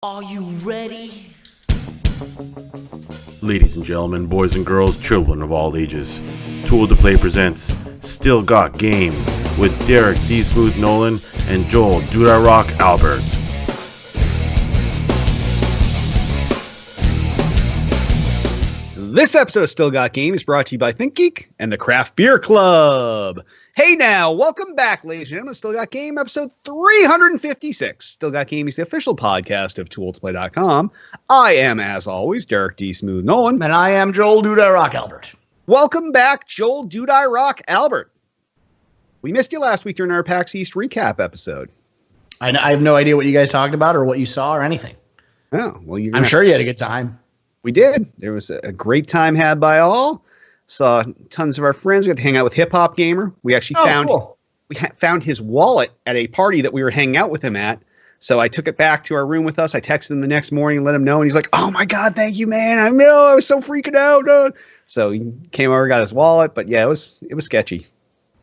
Are you ready? Ladies and gentlemen, boys and girls, children of all ages, Tool to Play presents Still Got Game with Derek D. Smooth Nolan and Joel Dude I Rock Albert. This episode of Still Got Game is brought to you by ThinkGeek and the Craft Beer Club. Hey now, welcome back, ladies and gentlemen. Still Got Game, episode 356. Still Got Game is the official podcast of ToolToPlay.com. I am, as always, Derek D. Smooth Nolan. And I am Joel Dude I Rock Albert. Welcome back, Joel Dude I Rock Albert. We missed you last week during our PAX East recap episode. I have no idea what you guys talked about or what you saw or anything. Oh, well, I'm sure you had a good time. We did. There was a great time had by all. Saw tons of our friends. We got to hang out with Hip Hop Gamer. We actually found his wallet at a party that we were hanging out with him at. So I took it back to our room with us. I texted him the next morning and let him know. And he's like, "Oh my God, thank you, man. I was so freaking out." So he came over, got his wallet. But yeah, it was sketchy.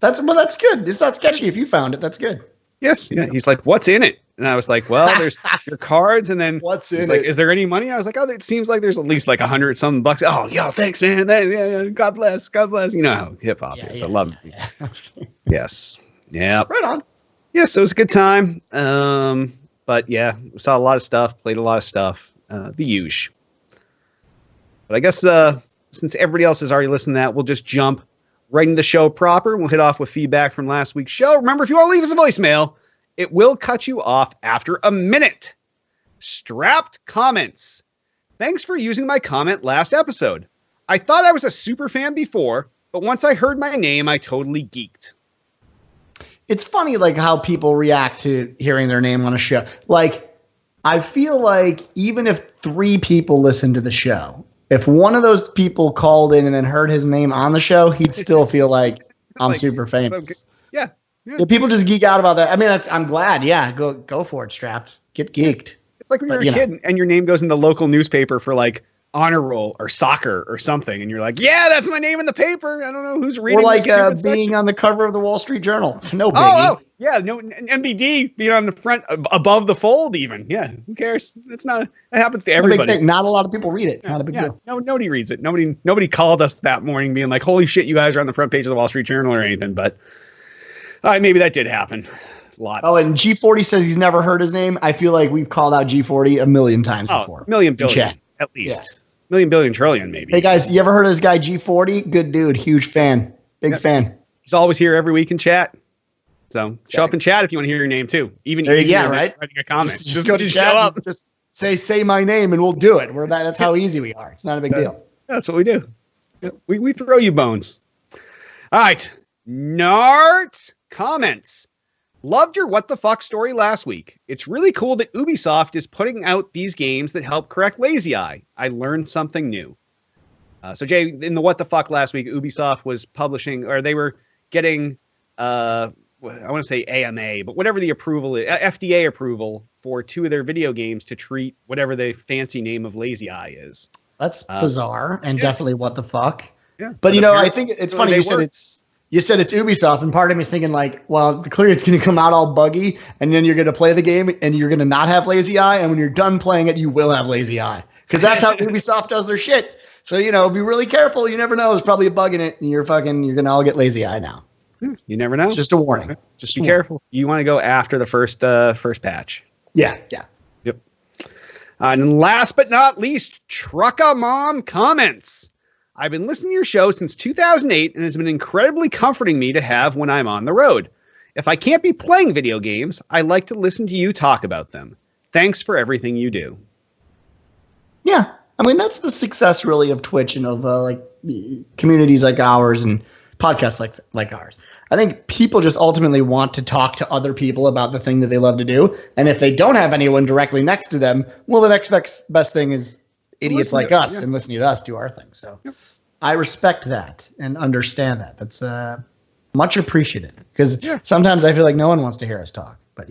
That's good. It's not sketchy if you found it. That's good. Yes. Yeah. He's like, "What's in it?" And I was like, "Well, there's your cards." And then what's in like, it? "Is there any money?" I was like, "Oh, it seems like there's at least like $100 bucks." "Oh, yeah, thanks, man. Yeah, God bless. God bless." You know how hip hop is. I love it. Yeah. Yes. Yeah. Right on. Yes, it was a good time. But yeah, we saw a lot of stuff, played a lot of stuff. The huge. But I guess since everybody else has already listened to that, we'll just jump right into the show proper. We'll hit off with feedback from last week's show. Remember, if you want to leave us a voicemail, it will cut you off after a minute. Strapped comments. Thanks for using my comment last episode. I thought I was a super fan before, but once I heard my name, I totally geeked. It's funny, like, how people react to hearing their name on a show. Like, I feel like even if 3 people listen to the show, if one of those people called in and then heard his name on the show, he'd still feel like I'm like, super famous. So yeah. People just geek out about that. I mean, I'm glad. Yeah, go for it, Strapped. Get geeked. It's like when you're a kid and your name goes in the local newspaper for like honor roll or soccer or something, and you're like, "Yeah, that's my name in the paper." I don't know who's reading. Or like being section. On the cover of the Wall Street Journal. No biggie. Yeah, no MBD being on the front above the fold. Even who cares? It's not. It happens to everybody. Big thing. Not a lot of people read it. Not a big deal. No, nobody reads it. Nobody called us that morning being like, "Holy shit, you guys are on the front page of the Wall Street Journal" or anything, but. Maybe that did happen. Lots. Oh, and G40 says he's never heard his name. I feel like we've called out G40 a million times before. Million billion, at least. Yeah. Million billion trillion, maybe. Hey, guys, you ever heard of this guy G40? Good dude. Huge fan. Big fan. He's always here every week in chat. So show up in chat if you want to hear your name, too. Even easier than writing a comment. Just go to chat. Show up. Just say my name, and we'll do it. That's how easy we are. It's not a big deal. That's what we do. We throw you bones. All right. Nart comments. Loved your what the fuck story last week. It's really cool that Ubisoft is putting out these games that help correct lazy eye. I learned something new. So Jay, in the what the fuck last week, Ubisoft was publishing, or they were getting, I want to say AMA, but whatever the approval is, FDA approval for 2 of their video games to treat whatever the fancy name of lazy eye is. That's bizarre and definitely what the fuck. Yeah. But I think it's funny you said it's Ubisoft, and part of me is thinking like, well, clearly it's going to come out all buggy, and then you're going to play the game, and you're going to not have lazy eye, and when you're done playing it, you will have lazy eye, because that's how Ubisoft does their shit. So be really careful. You never know. There's probably a bug in it, and you're going to all get lazy eye now. You never know. It's just a warning. Just be careful. You want to go after the first patch. Yeah. Yep. And last but not least, Trucka Mom comments. I've been listening to your show since 2008 and has been incredibly comforting me to have when I'm on the road. If I can't be playing video games, I like to listen to you talk about them. Thanks for everything you do. Yeah. I mean, that's the success really of Twitch and of like communities like ours and podcasts like ours. I think people just ultimately want to talk to other people about the thing that they love to do. And if they don't have anyone directly next to them, well, the next best thing is idiots like us and listening to us do our thing. So I respect that and understand that. That's much appreciated, because sometimes I feel like no one wants to hear us talk, but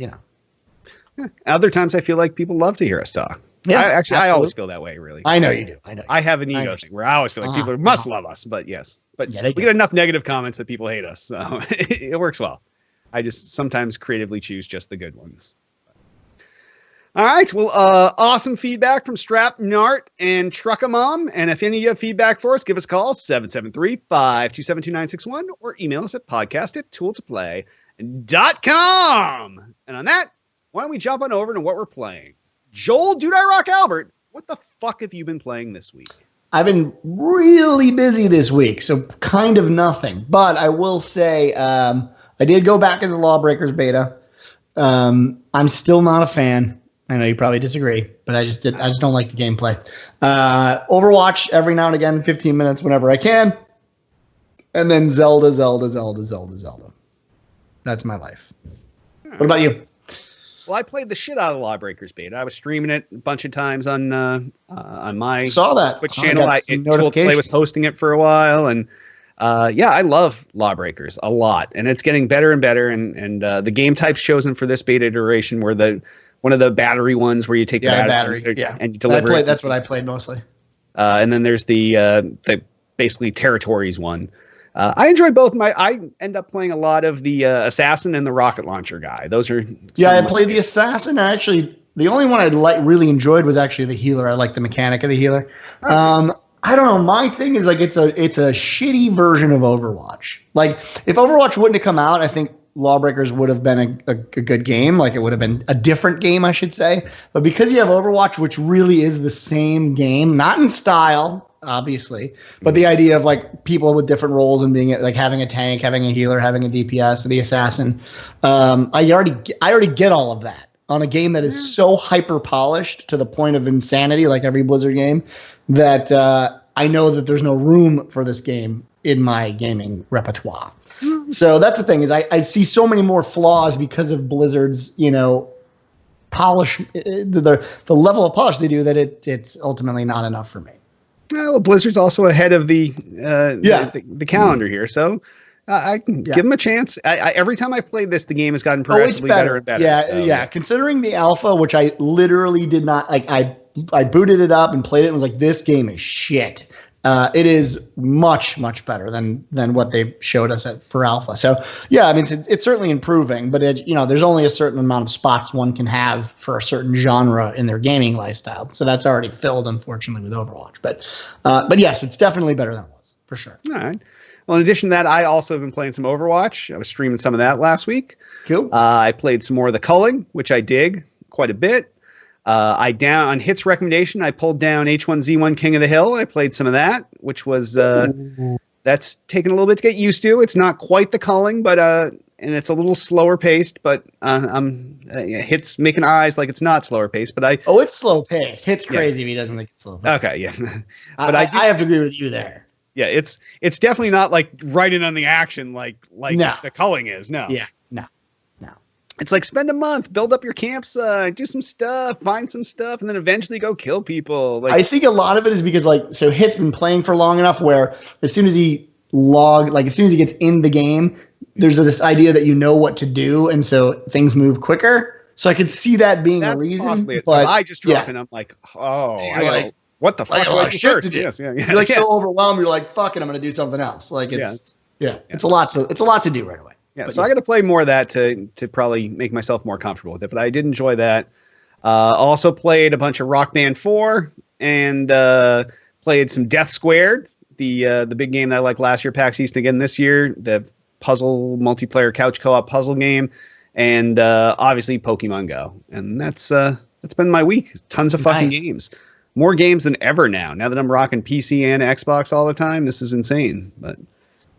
Other times I feel like people love to hear us talk. Yeah, I always feel that way, really. I know you do. I have an ego thing where I always feel like people must love us, but we get enough negative comments that people hate us. So it works well. I just sometimes creatively choose just the good ones. All right. Well, awesome feedback from Strap Nart and Truckamom. And if any of you have feedback for us, give us a call, 773-527-2961, or email us at podcast@tooltoplay.com. And on that, why don't we jump on over to what we're playing? Joel Dude I Rock Albert, what the fuck have you been playing this week? I've been really busy this week, so kind of nothing. But I will say I did go back into Lawbreakers beta. I'm still not a fan. I know you probably disagree, but I just don't like the gameplay. Overwatch every now and again, 15 minutes whenever I can. And then Zelda. That's my life. What about you? Well, I played the shit out of Lawbreakers beta. I was streaming it a bunch of times on my Saw that. Twitch channel. Tool Play was hosting it for a while, and I love Lawbreakers a lot, and it's getting better and better. And the game types chosen for this beta iteration were one of the battery ones where you take the battery and you deliver it. That's what I played mostly. And then there's the basically territories one. I enjoy both. I end up playing a lot of the assassin and the rocket launcher guy. Those are I played the assassin. Actually, the only one I really enjoyed was actually the healer. I like the mechanic of the healer. I don't know. My thing is like it's a shitty version of Overwatch. Like if Overwatch wouldn't have come out, I think Lawbreakers would have been a good game. Like it would have been a different game, I should say. But because you have Overwatch, which really is the same game, not in style, obviously, but the idea of like people with different roles and being like having a tank, having a healer, having a DPS, the assassin. I already get all of that on a game that is so hyper polished to the point of insanity, like every Blizzard game, that I know that there's no room for this game in my gaming repertoire. So that's the thing is I see so many more flaws because of Blizzard's, polish, the level of polish they do that it's ultimately not enough for me. Well, Blizzard's also ahead of the calendar here, so I can give them a chance. Every time I've played this, the game has gotten progressively better and better. Yeah. Considering the alpha, which I literally did not like, I booted it up and played it and was like, this game is shit. It is much, much better than what they showed us for alpha. So yeah, I mean, it's certainly improving, but there's only a certain amount of spots one can have for a certain genre in their gaming lifestyle. So that's already filled, unfortunately, with Overwatch. But yes, it's definitely better than it was for sure. All right. Well, in addition to that, I also have been playing some Overwatch. I was streaming some of that last week. Cool. I played some more of the culling, which I dig quite a bit. On Hit's recommendation, I pulled down H1Z1 King of the Hill. I played some of that, which was that's taken a little bit to get used to. It's not quite the culling, but and it's a little slower paced. But Hit's making eyes like it's not slower paced. But it's slow paced. Hit's crazy if he doesn't think it's slow paced. Okay, yeah. But I have to agree with you there. Yeah, it's definitely not like right in on the action like the culling is. No. Yeah. No. It's like spend a month, build up your camps, do some stuff, find some stuff, and then eventually go kill people. I think a lot of it is because Hit's been playing for long enough where as soon as he gets in the game, there's this idea that you know what to do, and so things move quicker. So I could see that being a reason. Possibly, but I just drop in. I'm like, what the fuck? Like, shit to do. Yes, yeah. You're so overwhelmed. You're like, fuck it, I'm going to do something else. Like it's a lot to do right away. Yeah, so I got to play more of that to probably make myself more comfortable with it. But I did enjoy that. Also played a bunch of Rock Band 4 and played some Death Squared, the big game that I liked last year, PAX East, and again this year, the puzzle multiplayer couch co-op puzzle game, and obviously Pokemon Go. And that's been my week. Tons of fucking games. More games than ever now. Now that I'm rocking PC and Xbox all the time, this is insane. But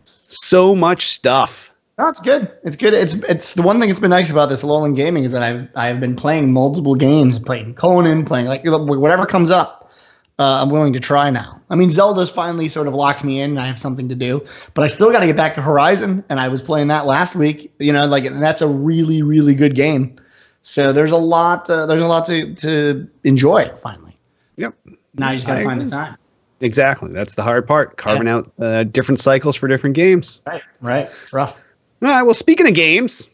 so much stuff. No, it's good. It's good. It's the one thing that's been nice about this lull in gaming is that I've been playing multiple games, playing Conan, playing like whatever comes up. I'm willing to try now. I mean, Zelda's finally sort of locked me in, and I have something to do. But I still got to get back to Horizon, and I was playing that last week. And that's a really, really good game. So there's a lot. There's a lot to enjoy finally. Yep. Now you just got to find the time. Exactly. That's the hard part. Carving out different cycles for different games. Right. It's rough. All right, well, speaking of games,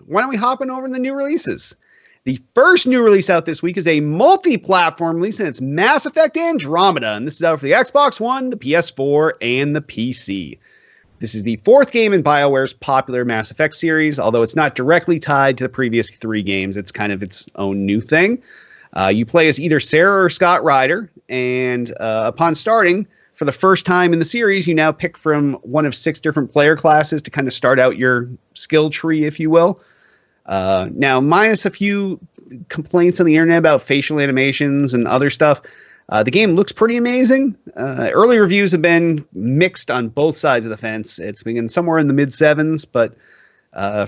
why don't we hop in over to the new releases? The first new release out this week is a multi-platform release, and it's Mass Effect Andromeda. And this is out for the Xbox One, the PS4, and the PC. This is the fourth game in BioWare's popular Mass Effect series, although it's not directly tied to the previous three games. It's kind of its own new thing. You play as either Sarah or Scott Ryder, and upon starting, for the first time in the series, you now pick from one of 6 different player classes to kind of start out your skill tree, if you will. Now, minus a few complaints on the internet about facial animations and other stuff, the game looks pretty amazing. Early reviews have been mixed on both sides of the fence. It's been somewhere in the mid-7s, but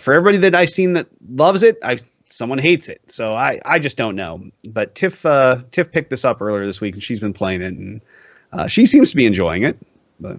for everybody that I've seen that loves it, someone hates it. So I just don't know. But Tiff picked this up earlier this week, and she's been playing it, and she seems to be enjoying it. But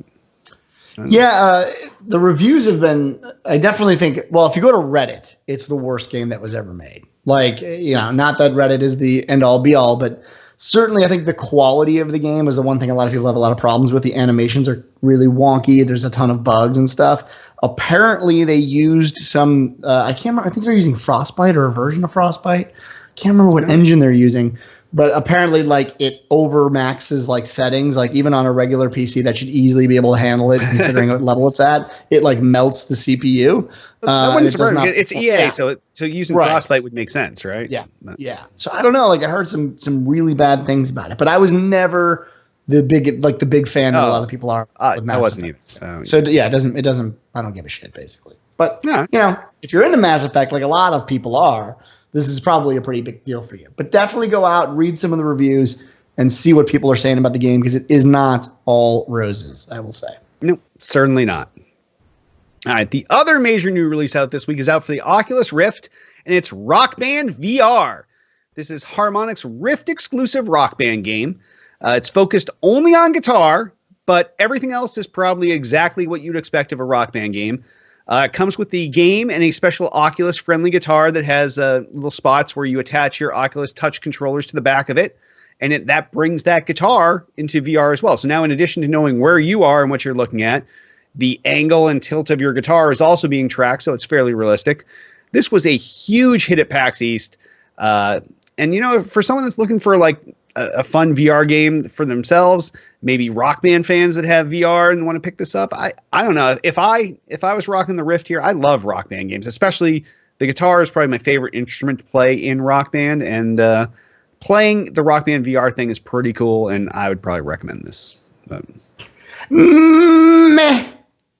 the reviews have been. I definitely think. Well, if you go to Reddit, it's the worst game that was ever made. Like, not that Reddit is the end all be all, but certainly I think the quality of the game is the one thing a lot of people have a lot of problems with. The animations are really wonky. There's a ton of bugs and stuff. Apparently, they used some. I can't remember. I think they're using Frostbite or a version of Frostbite. Can't remember what engine they're using. But apparently, like, it overmaxes like settings. Like, even on a regular PC that should easily be able to handle it, considering what level it's at, it like melts the CPU. That wouldn't surprise me. It's EA, so using Frostbite would make sense, right? Yeah, yeah. So I don't know. Like, I heard some really bad things about it, but I was never the big fan that a lot of people are. With Mass I wasn't Effect. either. So yeah, it doesn't. I don't give a shit basically. But if you're into Mass Effect, like a lot of people are, this is probably a pretty big deal for you. But definitely go out, read some of the reviews, and see what people are saying about the game, because it is not all roses, I will say. No, certainly not. All right, the other major new release out this week is out for the Oculus Rift, and it's Rock Band VR. This is Harmonix's Rift exclusive Rock Band game. It's focused only on guitar, but everything else is probably exactly what you'd expect of a Rock Band game. It comes with the game and a special Oculus-friendly guitar that has little spots where you attach your Oculus Touch controllers to the back of it, and that brings that guitar into VR as well. So now, in addition to knowing where you are and what you're looking at, the angle and tilt of your guitar is also being tracked, so it's fairly realistic. This was a huge hit at PAX East, and for someone that's looking for like a fun VR game for themselves, maybe Rock Band fans that have VR and want to pick this up. I don't know. If I was rocking the Rift here, I love Rock Band games, especially the guitar is probably my favorite instrument to play in Rock Band, and playing the Rock Band VR thing is pretty cool, and I would probably recommend this. But, meh.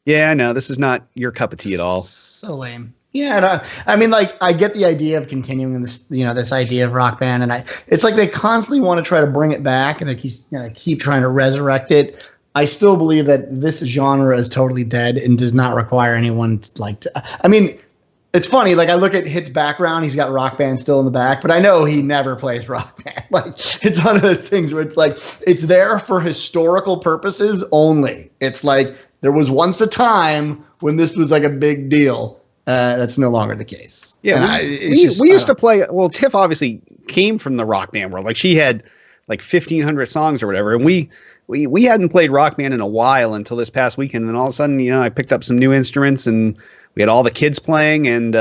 Yeah, no, this is not your cup of tea at all. So lame. Yeah, I mean, like, I get the idea of continuing this, this idea of Rock Band, and it's like they constantly want to try to bring it back, and they keep trying to resurrect it. I still believe that this genre is totally dead and does not require anyone I mean, it's funny. Like, I look at Hit's background; he's got Rock Band still in the back, but I know he never plays Rock Band. Like, it's one of those things where it's like it's there for historical purposes only. It's like there was once a time when this was like a big deal. That's no longer the case. Yeah, we used to play. Well, Tiff obviously came from the Rock Band world. Like, she had like 1,500 songs or whatever, and we hadn't played Rock Band in a while until this past weekend. And then all of a sudden, I picked up some new instruments, and we had all the kids playing, and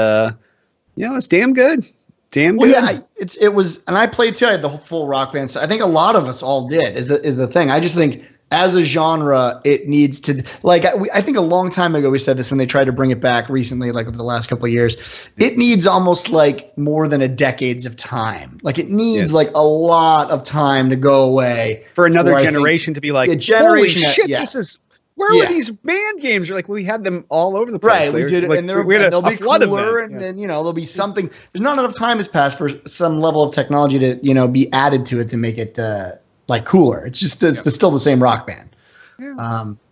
it's damn good. Damn good. Well, yeah, it was, and I played too. I had the full Rock Band. So I think a lot of us all did. Is the thing. I just think, as a genre, it needs to, like, I think a long time ago we said this when they tried to bring it back recently, like over the last couple of years. It needs almost like more than a decades of time. Like, it needs like a lot of time to go away for another generation to be like, holy shit, this is, where were these band games? You're like, we had them all over the place. Right, we did, like, and they'll be cooler, and then there'll be something. There's not enough time has passed for some level of technology to be added to it to make it like cooler. It's just it's still the same Rock Band. Yeah.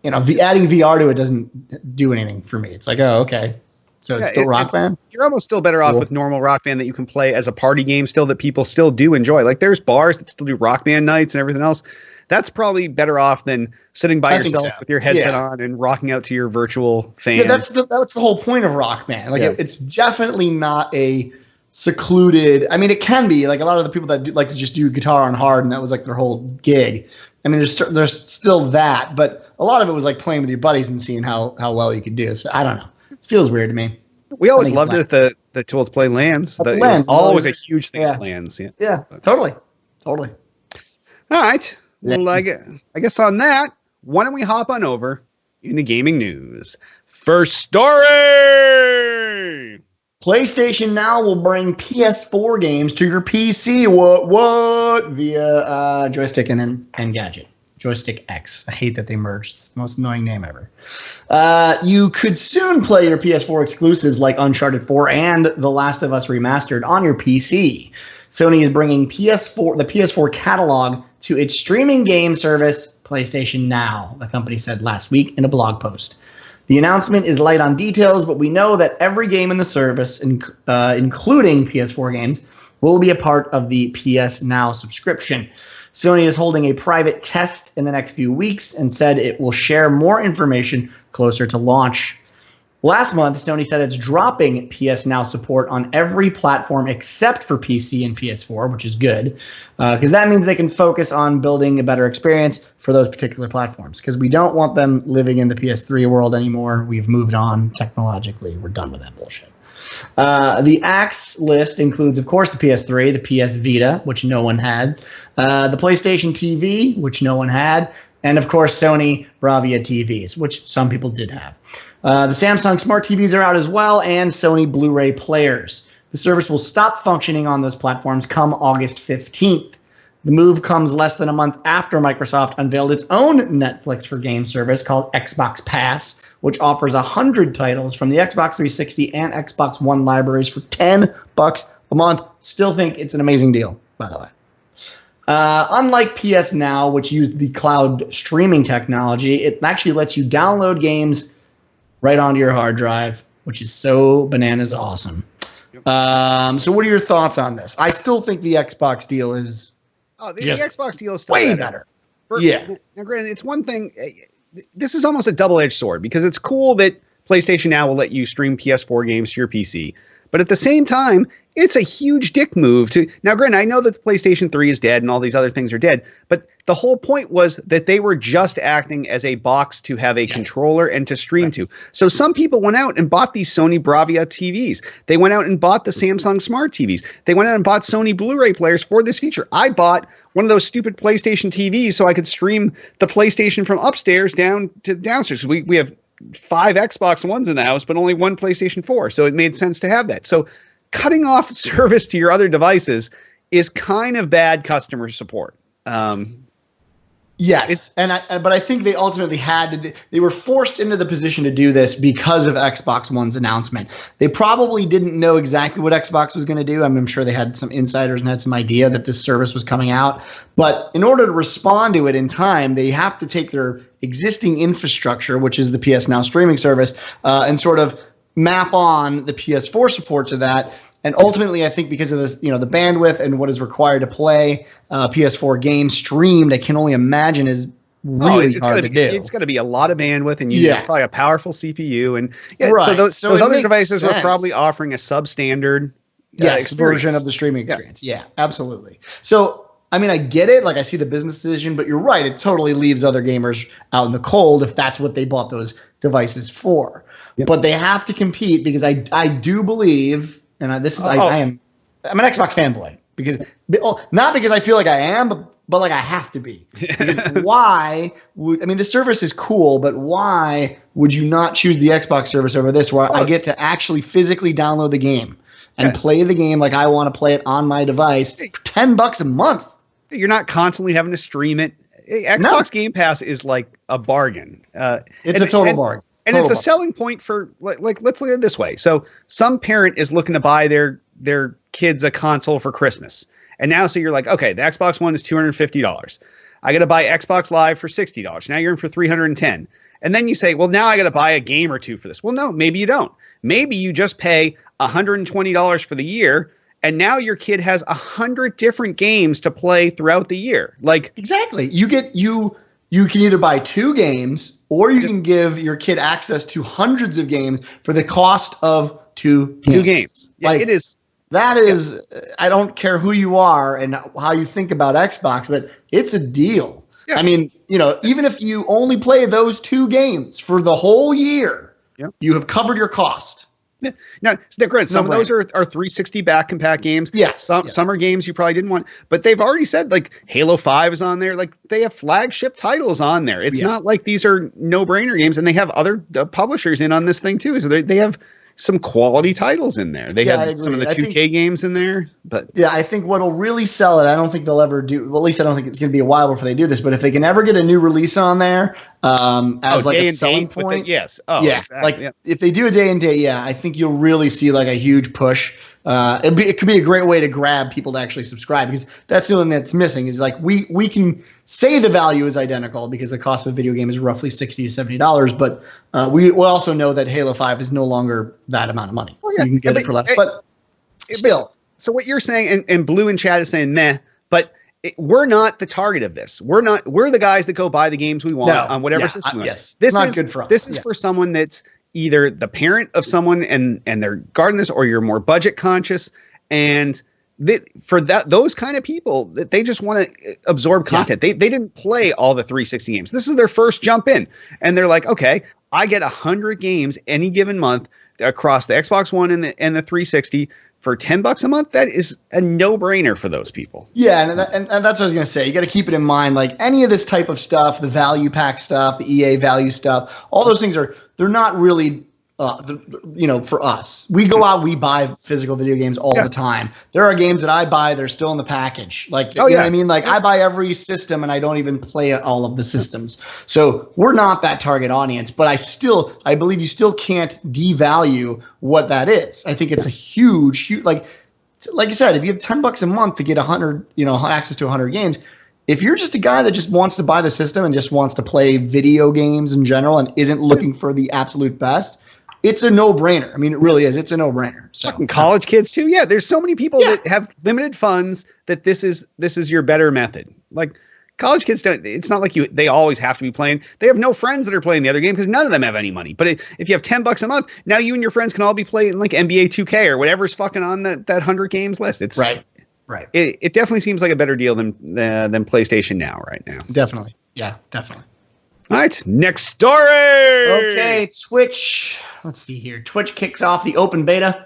Adding VR to it doesn't do anything for me. It's like, oh, okay, so it's still Rock Band. You're almost still better off with normal Rock Band that you can play as a party game still, that people still do enjoy. Like, there's bars that still do Rock Band nights and everything else. That's probably better off than sitting by yourself with your headset on and rocking out to your virtual fans. Yeah, that's the whole point of Rock Band. Like, it's definitely not a secluded. I mean, it can be, like, a lot of the people that like to just do guitar on hard, and that was like their whole gig. I mean, there's still that, but a lot of it was like playing with your buddies and seeing how well you could do. So I don't know. It feels weird to me. We always loved it at the Tool to Play LANs. It was always a huge thing at LANs. Yeah, totally. All right. Well, I guess on that, why don't we hop on over into gaming news? First story. PlayStation Now will bring PS4 games to your PC. What? Via joystick and Engadget. Joystick X. I hate that they merged. It's the most annoying name ever. You could soon play your PS4 exclusives like Uncharted 4 and The Last of Us Remastered on your PC. Sony is bringing the PS4 catalog to its streaming game service, PlayStation Now, the company said last week in a blog post. The announcement is light on details, but we know that every game in the service, including PS4 games, will be a part of the PS Now subscription. Sony is holding a private test in the next few weeks and said it will share more information closer to launch. Last month, Sony said it's dropping PS Now support on every platform except for PC and PS4, which is good, because that means they can focus on building a better experience for those particular platforms, because we don't want them living in the PS3 world anymore. We've moved on technologically. We're done with that bullshit. The Axe list includes, of course, the PS3, the PS Vita, which no one had, the PlayStation TV, which no one had, and, of course, Sony Bravia TVs, which some people did have. The Samsung Smart TVs are out as well, and Sony Blu-ray players. The service will stop functioning on those platforms come August 15th. The move comes less than a month after Microsoft unveiled its own Netflix for game service called Xbox Pass, which offers 100 titles from the Xbox 360 and Xbox One libraries for $10 a month. Still think it's an amazing deal, by the way. Unlike PS Now, which used the cloud streaming technology, it actually lets you download games right onto your hard drive, which is so bananas awesome. So what are your thoughts on this? I still think the Xbox deal is the Xbox deal is still way better. Now, granted, it's one thing. This is almost a double-edged sword, because it's cool that PlayStation Now will let you stream PS4 games to your PC. But at the same time, it's a huge dick move to now. Granted, I know that the PlayStation 3 is dead and all these other things are dead, but the whole point was that they were just acting as a box to have a controller and to stream to. So some people went out and bought these Sony Bravia TVs. They went out and bought the Samsung Smart TVs. They went out and bought Sony Blu-ray players for this feature. I bought one of those stupid PlayStation TVs so I could stream the PlayStation from upstairs down to downstairs. We have 5 Xbox Ones in the house, but only one PlayStation 4. So it made sense to have that. So cutting off service to your other devices is kind of bad customer support. Yes, but I think they ultimately they were forced into the position to do this because of Xbox One's announcement. They probably didn't know exactly what Xbox was going to do. I'm sure they had some insiders and had some idea that this service was coming out. But in order to respond to it in time, they have to take their existing infrastructure, which is the PS Now streaming service, and sort of map on the PS4 support to that. And ultimately, I think because of this, the bandwidth and what is required to play PS4 games streamed, I can only imagine is really hard to do. It's going to be a lot of bandwidth, and you need probably a powerful CPU. And right. So those other devices were probably offering a substandard version of the streaming experience. Yeah, absolutely. So, I mean, I get it. Like, I see the business decision, but you're right. It totally leaves other gamers out in the cold if that's what they bought those devices for. Yep. But they have to compete, because I do believe. And I'm an Xbox fanboy, because not because I feel like I am, but like I have to be. Because the service is cool, but why would you not choose the Xbox service over this, where I get to actually physically download the game and play the game like I want to play it on my device for $10 a month? You're not constantly having to stream it. Xbox Game Pass is like a bargain. It's a total bargain. And it's a selling point for, like, let's look at it this way. So some parent is looking to buy their kids a console for Christmas. And now, so you're like, okay, the Xbox One is $250. I got to buy Xbox Live for $60. Now you're in for $310. And then you say, well, now I got to buy a game or two for this. Well, no, maybe you don't. Maybe you just pay $120 for the year, and now your kid has 100 different games to play throughout the year. Like, exactly. You can either buy 2 games, or you can give your kid access to hundreds of games for the cost of 2 games. 2 games. Yeah, it is. That is, I don't care who you are and how you think about Xbox, but it's a deal. Yeah. I mean, even if you only play those 2 games for the whole year, you have covered your cost. Yeah. Now, granted, some of those are 360 back compact games. Yes. Some are games you probably didn't want, but they've already said, like, Halo 5 is on there. Like, they have flagship titles on there. It's not like these are no-brainer games, and they have other publishers in on this thing too. So they have some quality titles in there. They Yeah, I had some of agree. the 2K games in there, but Yeah, I think what'll really sell it, I don't think they'll ever do, well, at least I don't think it's going to be a while before they do this, but if they can ever get a new release on there as like day a and selling date, point. yes. Oh, yeah, exactly. like if they do a day and date, yeah, I think you'll really see like a huge push. It could be a great way to grab people to actually subscribe, because that's the only thing that's missing is like we can say the value is identical because the cost of a video game is roughly $60 to $70, but we also know that Halo 5 is no longer that amount of money. Well, yeah, you can get it for less, but still. So what you're saying, and Blue in chat is saying meh, but we're not the target of this. We're the guys that go buy the games we want on whatever system. Yes, this not is good for us. This is for someone that's either the parent of someone and they're guarding this, or you're more budget conscious, and those kind of people, that they just want to absorb content. They didn't play all the 360 games. This is their first jump in, and they're like, okay, I get 100 games any given month across the Xbox One and the 360 for $10 a month. That is a no-brainer for those people. Yeah, and that's what I was going to say. You got to keep it in mind, like any of this type of stuff, the value pack stuff, the EA value stuff, all those things they're not really for us. We go out, we buy physical video games all the time. There are games that I buy, they're still in the package. Like, you know what I mean? Like, I buy every system and I don't even play all of the systems. So we're not that target audience, but I believe you still can't devalue what that is. I think it's a huge, like I said, if you have $10 a month to get 100, access to 100 games, if you're just a guy that just wants to buy the system and just wants to play video games in general and isn't looking for the absolute best, it's a no-brainer. I mean, it really is. It's a no-brainer. So fucking college kids too. Yeah, there's so many people that have limited funds that this is your better method. Like college kids don't. It's not like they always have to be playing. They have no friends that are playing the other game because none of them have any money. But if you have $10 a month, now you and your friends can all be playing like NBA 2K or whatever's fucking on that 100 games list. It's right. It definitely seems like a better deal than PlayStation Now right now. Definitely. Yeah, definitely. All right, next story. Okay, Twitch. Let's see here. Twitch kicks off the open beta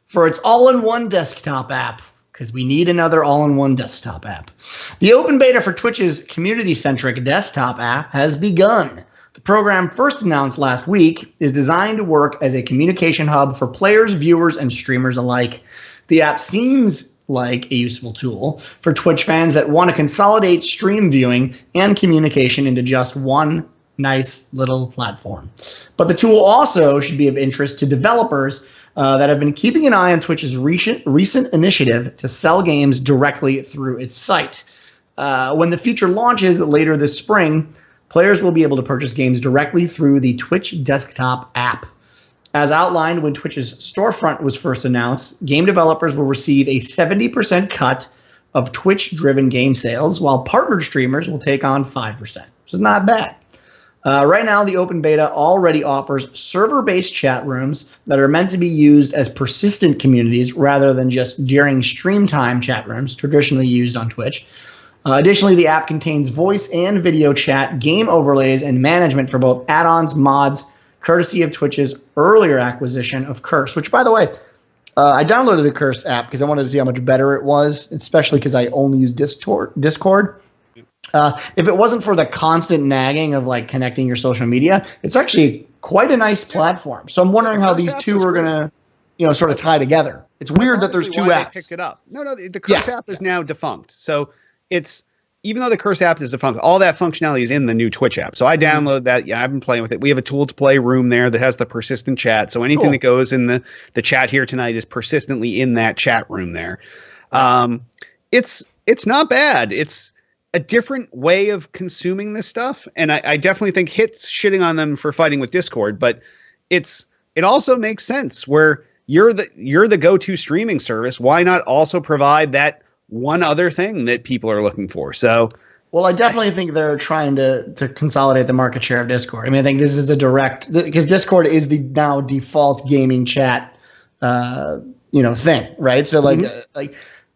for its all-in-one desktop app, because we need another all-in-one desktop app. The open beta for Twitch's community-centric desktop app has begun. The program, first announced last week, is designed to work as a communication hub for players, viewers, and streamers alike. The app seems like a useful tool for Twitch fans that want to consolidate stream viewing and communication into just one nice little platform. But the tool also should be of interest to developers that have been keeping an eye on Twitch's recent initiative to sell games directly through its site. When the feature launches later this spring, players will be able to purchase games directly through the Twitch desktop app. As outlined when Twitch's storefront was first announced, game developers will receive a 70% cut of Twitch-driven game sales, while partnered streamers will take on 5%, which is not bad. Right now, the open beta already offers server-based chat rooms that are meant to be used as persistent communities rather than just during stream time chat rooms traditionally used on Twitch. Additionally, the app contains voice and video chat, game overlays, and management for both add-ons, mods, courtesy of Twitch's earlier acquisition of Curse, which, by the way, I downloaded the Curse app because I wanted to see how much better it was, especially because I only use Discord. If it wasn't for the constant nagging of like connecting your social media, it's actually quite a nice platform. So I'm wondering how these two are going to, sort of tie together. It's weird that there's two apps. They picked it up. No, the Curse app is now defunct. So it's, even though the Curse app is defunct, all that functionality is in the new Twitch app. So I download that. Yeah, I've been playing with it. We have a tool to play room there that has the persistent chat. So anything that goes in the chat here tonight is persistently in that chat room there. It's not bad. It's a different way of consuming this stuff. And I definitely think Hit's shitting on them for fighting with Discord, but it also makes sense where you're the go-to streaming service. Why not also provide that one other thing that people are looking for? So, well, I definitely think they're trying to consolidate the market share of Discord. I mean, I think this is a direct, because Discord is the now default gaming chat, thing, right? So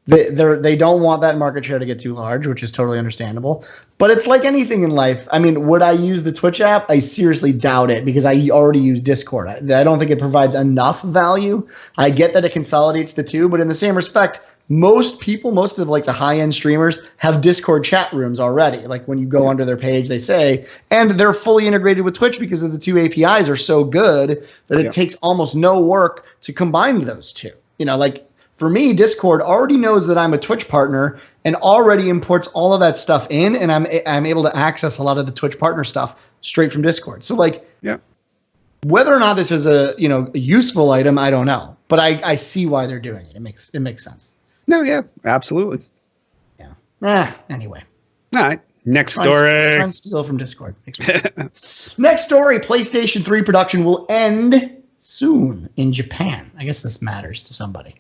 they don't want that market share to get too large, which is totally understandable. But it's like anything in life. I mean, would I use the Twitch app? I seriously doubt it, because I already use Discord. I don't think it provides enough value. I get that it consolidates the two, but in the same respect, most people, most of like the high-end streamers have Discord chat rooms already. Like when you go under their page, they say, and they're fully integrated with Twitch because of the two APIs are so good that it takes almost no work to combine those two. You know, like for me, Discord already knows that I'm a Twitch partner and already imports all of that stuff in, and I'm able to access a lot of the Twitch partner stuff straight from Discord. So like, whether or not this is a useful item, I don't know, but I see why they're doing it. It makes sense. No, yeah, absolutely. Yeah. Anyway. All right. Next story. Try and steal from Discord. Next story. PlayStation 3 production will end soon in Japan. I guess this matters to somebody.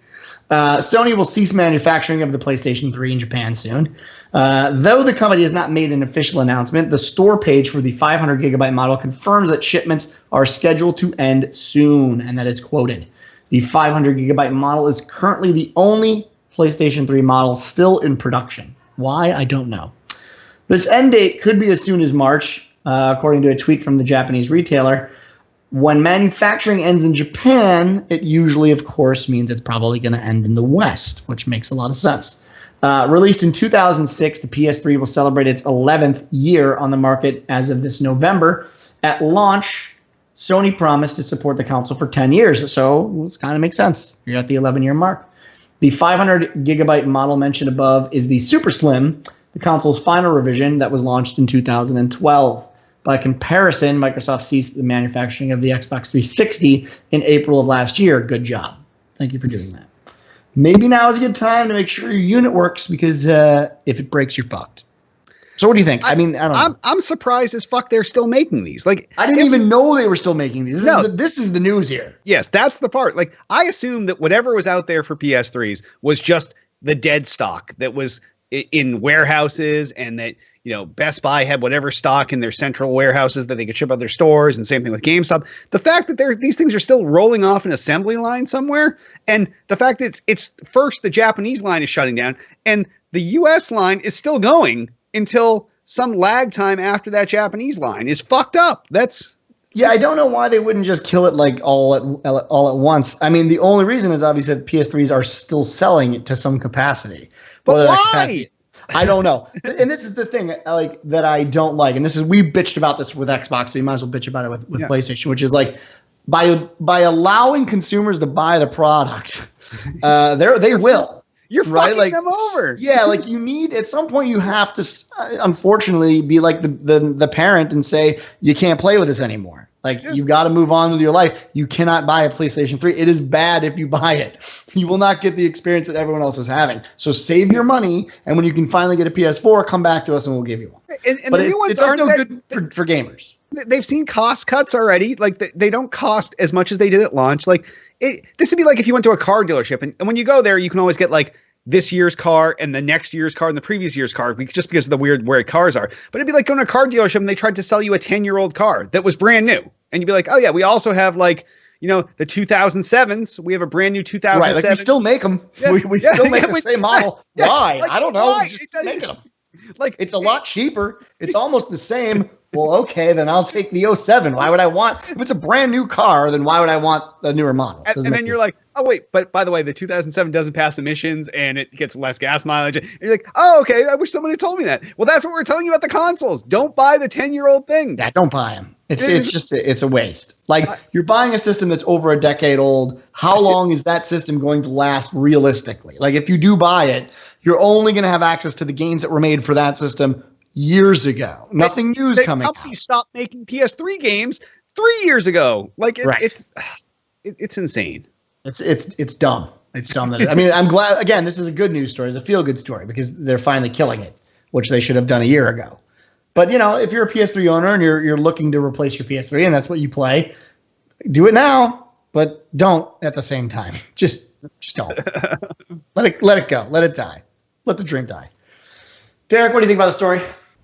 Sony will cease manufacturing of the PlayStation 3 in Japan soon. Though the company has not made an official announcement, the store page for the 500 gigabyte model confirms that shipments are scheduled to end soon, and that is quoted. The 500 gigabyte model is currently the only PlayStation 3 model still in production. Why? I don't know. This end date could be as soon as March, according to a tweet from the Japanese retailer. When manufacturing ends in Japan, it usually, of course, means it's probably going to end in the West, which makes a lot of sense. Released in 2006, the PS3 will celebrate its 11th year on the market as of this November. At launch, Sony promised to support the console for 10 years, so it kind of makes sense. You're at the 11-year mark. The 500 gigabyte model mentioned above is the Super Slim, the console's final revision that was launched in 2012. By comparison, Microsoft ceased the manufacturing of the Xbox 360 in April of last year. Good job. Thank you for doing that. Maybe now is a good time to make sure your unit works because if it breaks, you're fucked. So what do you think? I mean, I don't know. I'm surprised as fuck they're still making these. Like, I didn't even know they were still making these. This is the news here. Yes, that's the part. Like, I assumed that whatever was out there for PS3s was just the dead stock that was in warehouses, and that, Best Buy had whatever stock in their central warehouses that they could ship out their stores, and same thing with GameStop. The fact that these things are still rolling off an assembly line somewhere, and the fact that it's first the Japanese line is shutting down, and the US line is still going until some lag time after that Japanese line is fucked up. Yeah, I don't know why they wouldn't just kill it like all at once. I mean, the only reason is obviously that PS3s are still selling it to some capacity. But why? I don't know. And this is the thing that I don't like. And we bitched about this with Xbox, so you might as well bitch about it with PlayStation, which is like by allowing consumers to buy the product, they will. You're fucking them over. Yeah, like you need, at some point you have to, unfortunately, be like the parent and say, you can't play with this anymore. Like, you've got to move on with your life. You cannot buy a PlayStation 3. It is bad if you buy it. You will not get the experience that everyone else is having. So save your money, and when you can finally get a PS4, come back to us and we'll give you one. And but the new ones aren't no good for gamers. They've seen cost cuts already. Like, they don't cost as much as they did at launch. Like, this would be like if you went to a car dealership, and when you go there, you can always get like this year's car and the next year's car and the previous year's car, just because of the weird where cars are. But it'd be like going to a car dealership and they tried to sell you a 10-year-old car that was brand new. And you'd be like, oh yeah, we also have like, the 2007s. We have a brand new 2007. Right, like we still make them. Yeah, we still make the same model. Yeah, why? like, I don't know. Why? We just making them. Like, it's a lot cheaper. It's almost the same. Well, okay, then I'll take the 07. Why would I want, if it's a brand new car, then why would I want a newer model? And then you're like, oh wait, but by the way, the 2007 doesn't pass emissions and it gets less gas mileage. And you're like, oh, okay, I wish someone had told me that. Well, that's what we're telling you about the consoles. Don't buy the 10-year-old thing. Yeah, don't buy them. It's a waste. Like, you're buying a system that's over a decade old. How long is that system going to last realistically? Like, if you do buy it, you're only going to have access to the games that were made for that system years ago. Nothing new is coming out. The company stopped making PS3 games 3 years ago. Like, it's insane. It's dumb. It's dumb. I mean, I'm glad, again, this is a good news story. It's a feel-good story because they're finally killing it, which they should have done a year ago. But, if you're a PS3 owner and you're looking to replace your PS3 and that's what you play, do it now, but don't at the same time. Just don't. Let it go. Let it die. Let the dream die. Derek, what do you think about the story?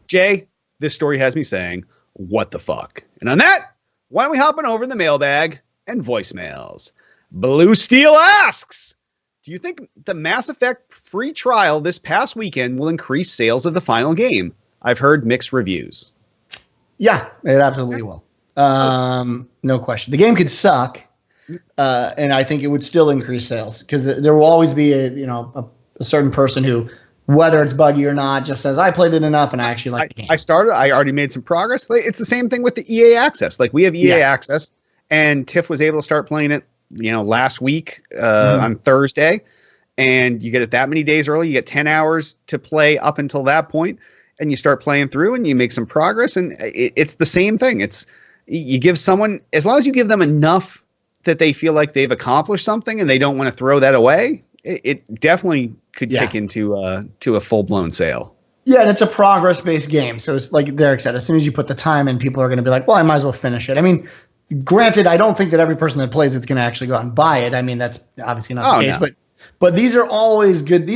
Jay, this story has me saying, what the fuck? And on that, why don't we hop on over in the mailbag and voicemails? Blue Steel asks, do you think the Mass Effect free trial this past weekend will increase sales of the final game? I've heard mixed reviews. Yeah, it absolutely will. No question. The game could suck, and I think it would still increase sales because there will always be a a certain person who, whether it's buggy or not, just says, I played it enough and I actually like the game. I already made some progress. Like, it's the same thing with the EA Access. Like, we have EA Access, and Tiff was able to start playing it, last week on Thursday, and you get it that many days early. You get 10 hours to play up until that point, and you start playing through and you make some progress, and it's the same thing. You give someone, as long as you give them enough that they feel like they've accomplished something and they don't want to throw that away, it definitely could kick into a full-blown sale. Yeah, and it's a progress-based game. So it's like Derek said, as soon as you put the time in, people are going to be like, well, I might as well finish it. I mean, granted, I don't think that every person that plays it's going to actually go out and buy it. I mean, that's obviously not the case. No. But these are always good.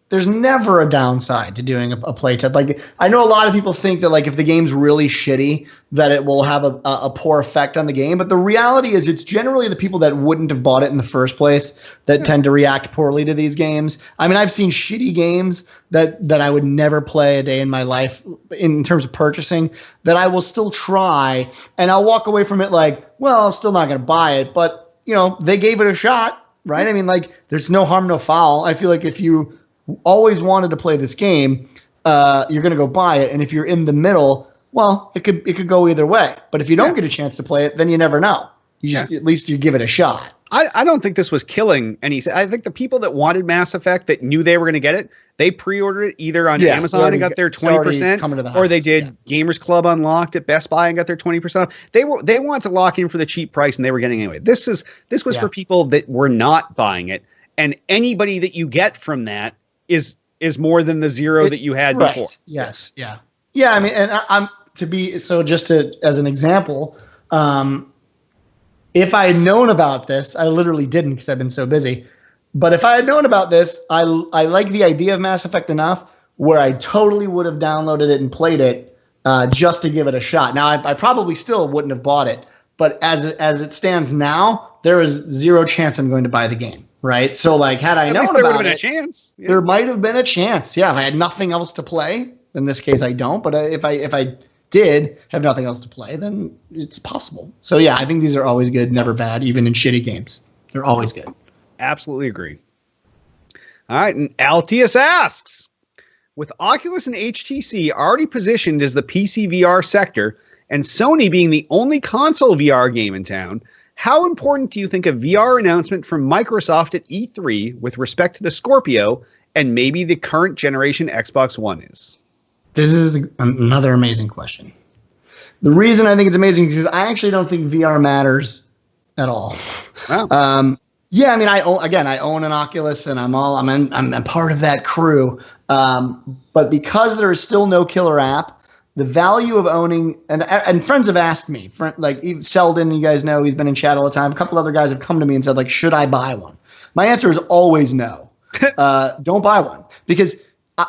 There's never a downside to doing a play test. Like, I know a lot of people think that, like, if the game's really shitty, that it will have a poor effect on the game. But the reality is it's generally the people that wouldn't have bought it in the first place that tend to react poorly to these games. I mean, I've seen shitty games that I would never play a day in my life in terms of purchasing that I will still try. And I'll walk away from it like, well, I'm still not going to buy it. But, they gave it a shot, right? I mean, like, there's no harm, no foul. I feel like if you always wanted to play this game, you're going to go buy it. And if you're in the middle, well, it could go either way. But if you don't get a chance to play it, then you never know. At least you give it a shot. I don't think this was killing any. I think the people that wanted Mass Effect, that knew they were going to get it, they pre-ordered it either on Amazon and got their 20%, or they did Gamers Club Unlocked at Best Buy and got their 20% off. They wanted to lock in for the cheap price, and they were getting it anyway. This was for people that were not buying it, and anybody that you get from that is more than the zero that you had before. Yes. Yeah. Yeah. I mean, and as an example, if I had known about this, I literally didn't because I've been so busy. But if I had known about this, I like the idea of Mass Effect enough where I totally would have downloaded it and played it just to give it a shot. Now, I probably still wouldn't have bought it, but as it stands now, there is zero chance I'm going to buy the game. Right. So, like, had I known about it, there would have been a chance. Yeah. There might have been a chance. Yeah. If I had nothing else to play, in this case, I don't. But if I did have nothing else to play, then it's possible. So, yeah, I think these are always good, never bad, even in shitty games. They're always good. Absolutely agree. All right. And Altius asks, with Oculus and HTC already positioned as the PC VR sector and Sony being the only console VR game in town, how important do you think a VR announcement from Microsoft at E3 with respect to the Scorpio and maybe the current generation Xbox One is? This is another amazing question. The reason I think it's amazing is because I actually don't think VR matters at all. Wow. Yeah, I mean, I own an Oculus, and I'm part of that crew. But because there is still no killer app, the value of owning, and friends have asked me, like Selden, you guys know, he's been in chat all the time. A couple other guys have come to me and said, like, should I buy one? My answer is always no. Don't buy one, because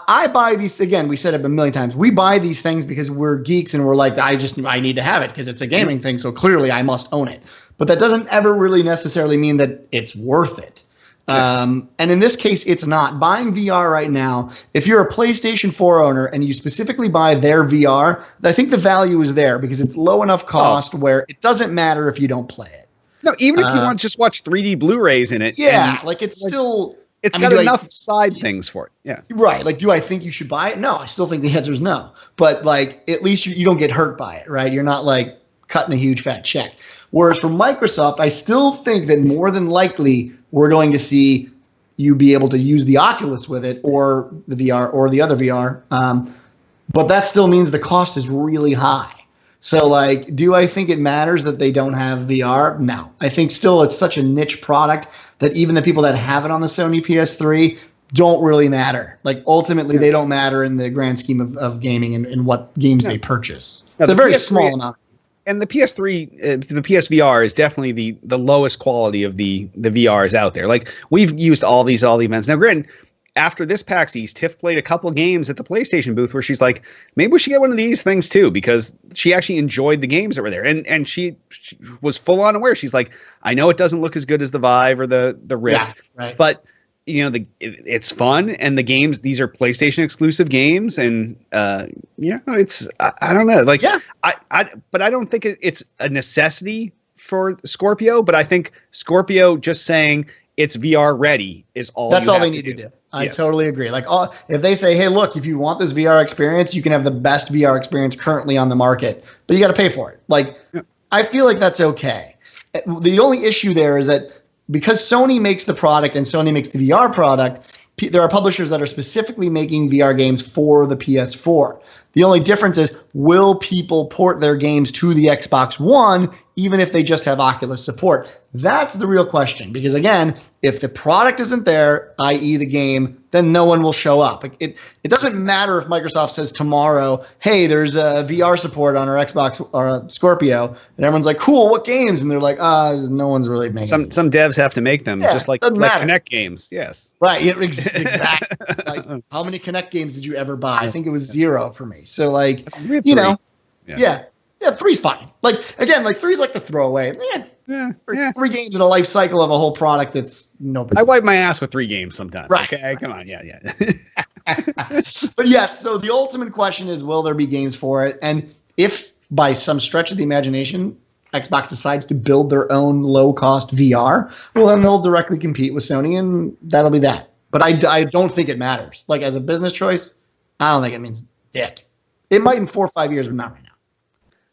I buy these, again, we said it a million times. We buy these things because we're geeks and we're like, I need to have it because it's a gaming thing. So clearly I must own it. But that doesn't ever really necessarily mean that it's worth it. Yes. And in this case, it's not. Buying VR right now, if you're a PlayStation 4 owner and you specifically buy their VR, I think the value is there because it's low enough cost where it doesn't matter if you don't play it. No, even if you want to just watch 3D Blu-rays in it. Yeah, like it's still... It's got enough side things for it. Yeah. Right. Like, do I think you should buy it? No, I still think the answer is no. But, like, at least you don't get hurt by it, right? You're not, like, cutting a huge fat check. Whereas for Microsoft, I still think that more than likely we're going to see you be able to use the Oculus with it or the VR or the other VR. But that still means the cost is really high. So, like, do I think it matters that they don't have VR? No. I think still it's such a niche product that even the people that have it on the Sony PS3 don't really matter. Like, ultimately, they don't matter in the grand scheme of gaming and what games they purchase. Now, it's a very small amount. And the PS3, the PSVR is definitely the lowest quality of the VRs out there. Like, we've used all the events. Now, granted, after this PAX East, Tiff played a couple games at the PlayStation booth where she's like, maybe we should get one of these things too, because she actually enjoyed the games that were there. And she was full on aware. She's like, I know it doesn't look as good as the Vive or the Rift, but it's fun. And the games, these are PlayStation exclusive games. And, it's, I don't know. Like, but I don't think it's a necessity for Scorpio, but I think Scorpio just saying, it's VR ready is all. That's all they need to do. I totally agree. Like, if they say, hey, look, if you want this VR experience, you can have the best VR experience currently on the market, but you got to pay for it. Like, I feel like that's okay. The only issue there is that because Sony makes the product and Sony makes the VR product, there are publishers that are specifically making VR games for the PS4. The only difference is, will people port their games to the Xbox One, even if they just have Oculus support? That's the real question. Because again, if the product isn't there, i.e. the game, then no one will show up. It doesn't matter if Microsoft says tomorrow, hey, there's a VR support on our Xbox or Scorpio, and everyone's like, cool, what games? And they're like, no one's really making Some devs have to make them, just like Kinect games. Yes. Right. Yeah, exactly. Like, how many Kinect games did you ever buy? I think it was 0 for me. So, like, you know, yeah, 3's fine. Like, again, like 3's like the throwaway. Three games in a life cycle of a whole product that's no. I wipe my ass with 3 games sometimes. Right. Okay, come on. Yeah. But yes, so the ultimate question is, will there be games for it? And if by some stretch of the imagination, Xbox decides to build their own low-cost VR, well, then they'll directly compete with Sony, and that'll be that. But I don't think it matters. Like, as a business choice, I don't think it means dick. It might in 4 or 5 years, but not right now.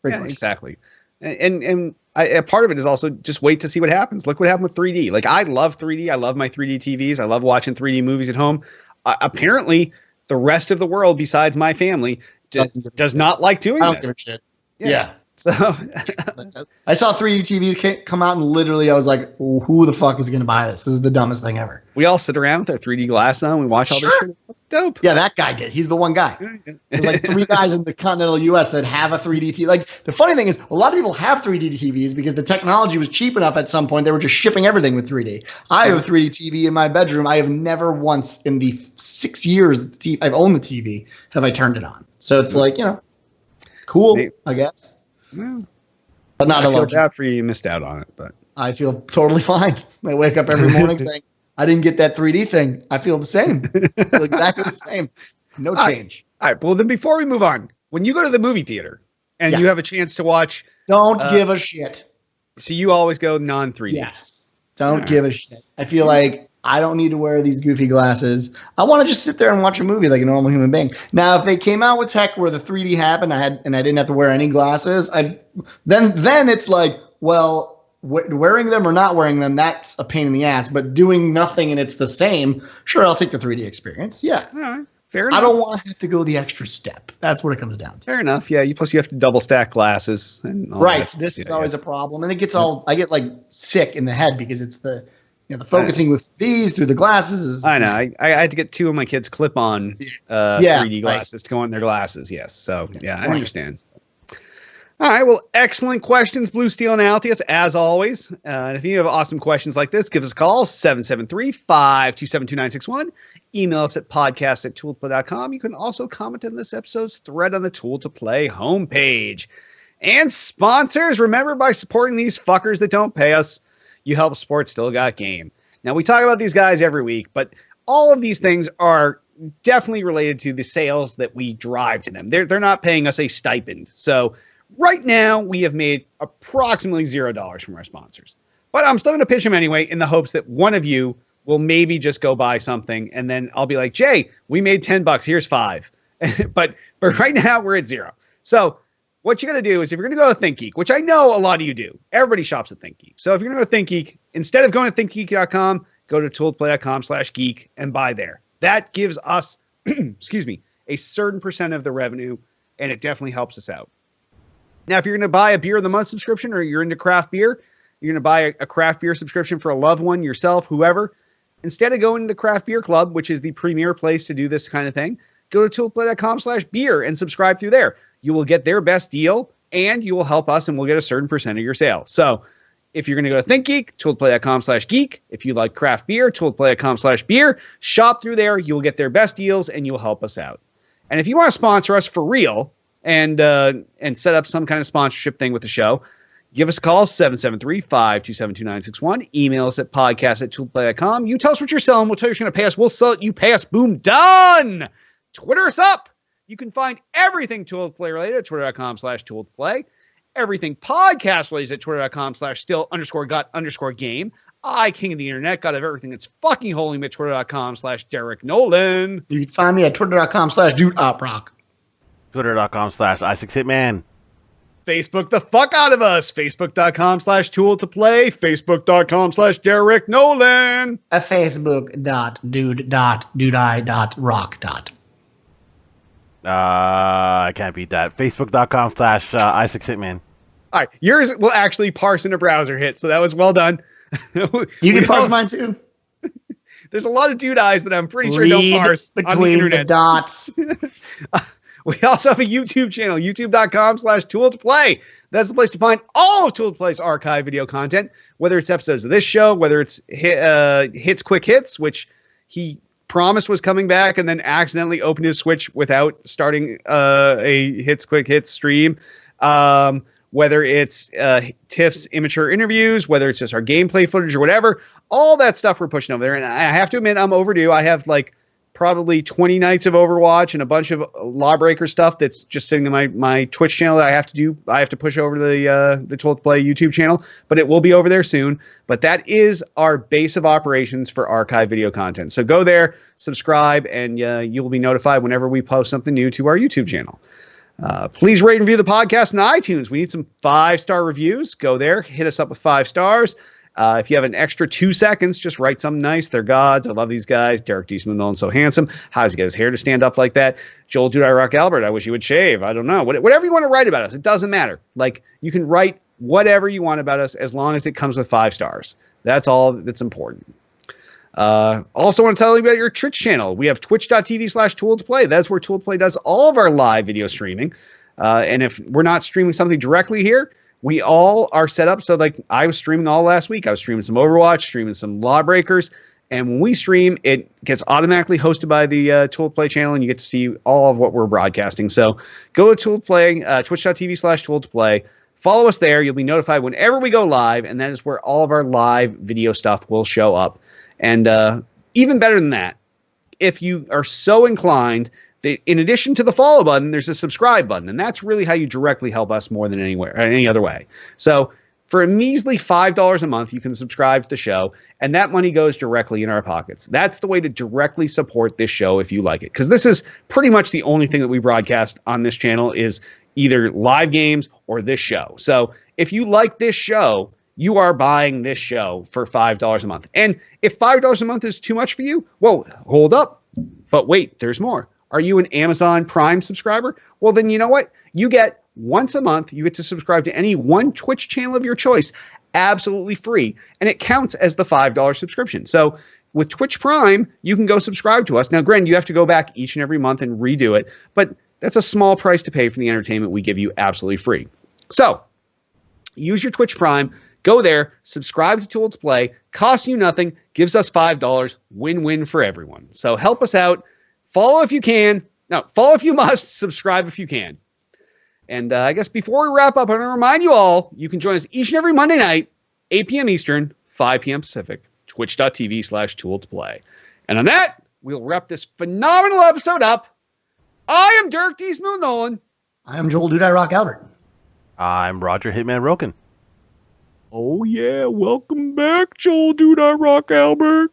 Yeah, exactly. And part of it is also just wait to see what happens. Look what happened with 3D. Like, I love 3D. I love my 3D TVs. I love watching 3D movies at home. Apparently, the rest of the world, besides my family, does not like doing this. I don't give a shit. Yeah. So I saw 3D TVs come out, and literally I was like, who the fuck is going to buy this? This is the dumbest thing ever. We all sit around with our 3D glasses on. We watch all this shit. Dope. Yeah, that guy did. He's the one guy. There's like 3 guys in the continental U.S. that have a 3D TV. Like, the funny thing is, a lot of people have 3D TVs because the technology was cheap enough at some point. They were just shipping everything with 3D. I have a 3D TV in my bedroom. I have never once in the 6 years I've owned the TV have I turned it on. So it's like, you know, cool, I guess. Well, but not a lot. I feel bad for you. You missed out on it, but I feel totally fine. I wake up every morning saying, I didn't get that 3D thing. I feel the same. I feel exactly the same. No change. All right. Well, then before we move on, when you go to the movie theater and you have a chance to watch, don't give a shit. So you always go non-3D. Yes. Don't give a shit. I feel like I don't need to wear these goofy glasses. I want to just sit there and watch a movie like a normal human being. Now, if they came out with tech where the 3D happened, I didn't have to wear any glasses, then it's like, well, wearing them or not wearing them, that's a pain in the ass. But doing nothing and it's the same, sure, I'll take the 3D experience. Yeah. All right. Fair enough. I don't want to have to go the extra step. That's what it comes down to. Fair enough. Yeah. Plus you have to double stack glasses. And all right. This is always a problem. And it gets I get like sick in the head because it's the focusing with these through the glasses. I know. I had to get 2 of my kids clip-on 3D glasses to go on their glasses. Yes. So, yeah, I understand. All right. Well, excellent questions, Blue Steel and Altius, as always. And if you have awesome questions like this, give us a call, 773-527-2961. Email us at podcast@tooltoplay.com. You can also comment on this episode's thread on the Tool to Play homepage. And sponsors, remember, by supporting these fuckers that don't pay us, you help Sports Still Got Game. Now, we talk about these guys every week, but all of these things are definitely related to the sales that we drive to them. They're not paying us a stipend. So right now, we have made approximately $0 from our sponsors. But I'm still going to pitch them anyway in the hopes that one of you will maybe just go buy something, and then I'll be like, Jay, we made $10. Here's $5. but right now, we're at 0. So what you're going to do is, if you're going to go to ThinkGeek, which I know a lot of you do, everybody shops at ThinkGeek. So if you're going to go to ThinkGeek, instead of going to ThinkGeek.com, go to tooltoplay.com/geek and buy there. That gives us, excuse me, a certain percent of the revenue, and it definitely helps us out. Now, if you're going to buy a beer of the month subscription, or you're into craft beer, you're going to buy a craft beer subscription for a loved one, yourself, whoever, instead of going to the Craft Beer Club, which is the premier place to do this kind of thing, go to tooltoplay.com/beer and subscribe through there. You will get their best deal, and you will help us, and we'll get a certain percent of your sale. So if you're going to go to ThinkGeek, tooltoplay.com/geek. If you like craft beer, tooltoplay.com/beer. Shop through there. You will get their best deals, and you'll help us out. And if you want to sponsor us for real and set up some kind of sponsorship thing with the show, give us a call, 773-527-2961. Email us at podcast@tooltoplay.com. You tell us what you're selling. We'll tell you what you're going to pay us. We'll sell it. You pay us. Boom. Done. Twitter us up. You can find everything Tool to Play related at twitter.com/tooltoplay. Everything podcast related at twitter.com/still_got_game. King of the internet, God of everything that's fucking holy, at twitter.com/Derek Nolan. You can find me at twitter.com/DudeOpRock. Twitter.com/Isaac Facebook the fuck out of us. Facebook.com/Tool to Play. Facebook.com/Derek Nolan. Facebook.dude.dudei.rock. I can't beat that. Facebook.com/Isaac Hitman. All right, yours will actually parse in a browser hit, so that was well done. You can parse mine too. There's a lot of dude eyes that I'm pretty sure don't parse between on the internet. the dots. We also have a YouTube channel, youtube.com/Tool to Play. That's the place to find all of Tool to Play's archive video content, whether it's episodes of this show, whether it's Hits Quick Hits, which he promised was coming back and then accidentally opened his Switch without starting a Hits Quick Hits stream. Whether it's Tiff's immature interviews, whether it's just our gameplay footage or whatever, all that stuff we're pushing over there. And I have to admit, I'm overdue. I have like probably 20 nights of Overwatch and a bunch of Lawbreaker stuff that's just sitting in my Twitch channel that I have to do. I have to push over to the Tool to Play YouTube channel, but it will be over there soon. But that is our base of operations for archive video content. So go there, subscribe, and you'll be notified whenever we post something new to our YouTube channel. Please rate and review the podcast on iTunes. We need some 5-star reviews. Go there, hit us up with 5 stars. If you have an extra 2 seconds, just write something nice. They're gods. I love these guys. Derek D. Smooth Nolan, so handsome. How does he get his hair to stand up like that? Joel, Dude, I Rock Albert. I wish he would shave. I don't know. Whatever you want to write about us, it doesn't matter. Like, you can write whatever you want about us as long as it comes with 5 stars. That's all that's important. Also want to tell you about your Twitch channel. We have twitch.tv/Tool to Play. That's where Tool to Play does all of our live video streaming. And if we're not streaming something directly here, we all are set up. So like I was streaming all last week. I was streaming some Overwatch, streaming some Lawbreakers. And when we stream, it gets automatically hosted by the Tool to Play channel, and you get to see all of what we're broadcasting. So go to Tool to Play, twitch.tv/Tool to Play. Follow us there. You'll be notified whenever we go live, and that is where all of our live video stuff will show up. And even better than that, if you are so inclined, in addition to the follow button, there's a subscribe button, and that's really how you directly help us more than any other way. So for a measly $5 a month, you can subscribe to the show, and that money goes directly in our pockets. That's the way to directly support this show if you like it, because this is pretty much the only thing that we broadcast on this channel is either live games or this show. So if you like this show, you are buying this show for $5 a month. And if $5 a month is too much for you, well, hold up. But wait, there's more. Are you an Amazon Prime subscriber? Well, then you know what? You get once a month, you get to subscribe to any one Twitch channel of your choice, absolutely free. And it counts as the $5 subscription. So with Twitch Prime, you can go subscribe to us. Now, granted, you have to go back each and every month and redo it, but that's a small price to pay for the entertainment we give you absolutely free. So use your Twitch Prime. Go there, subscribe to Tool to Play, costs you nothing, gives us $5, win-win for everyone. So help us out. Follow if you can. No, follow if you must, subscribe if you can. And I guess before we wrap up, I want to remind you all, you can join us each and every Monday night, 8 p.m. Eastern, 5 p.m. Pacific, twitch.tv/Tool to Play. And on that, we'll wrap this phenomenal episode up. I am Derek D. Smooth Nolan. I am Joel Dude, I Rock Albert. I'm Roger Hitman Roken. Oh, yeah. Welcome back, Joel Dude, I Rock Albert.